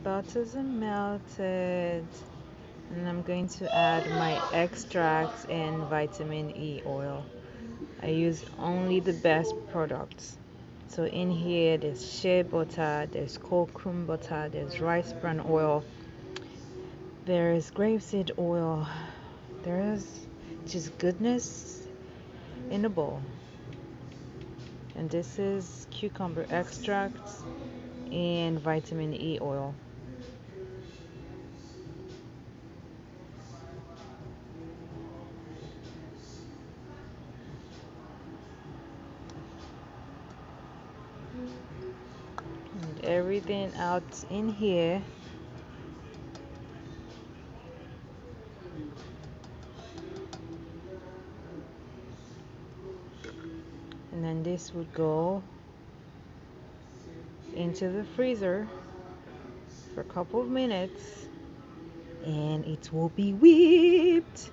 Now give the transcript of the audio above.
butters are melted, and I'm going to add my extracts and vitamin E oil. I use only the best products. So in here, there's shea butter, there's cocoa butter, there's rice bran oil, there's grapeseed oil, there's just goodness in a bowl. And this is cucumber extracts and vitamin E oil. And everything out in here. And then this would go into the freezer for a couple of minutes and it will be whipped.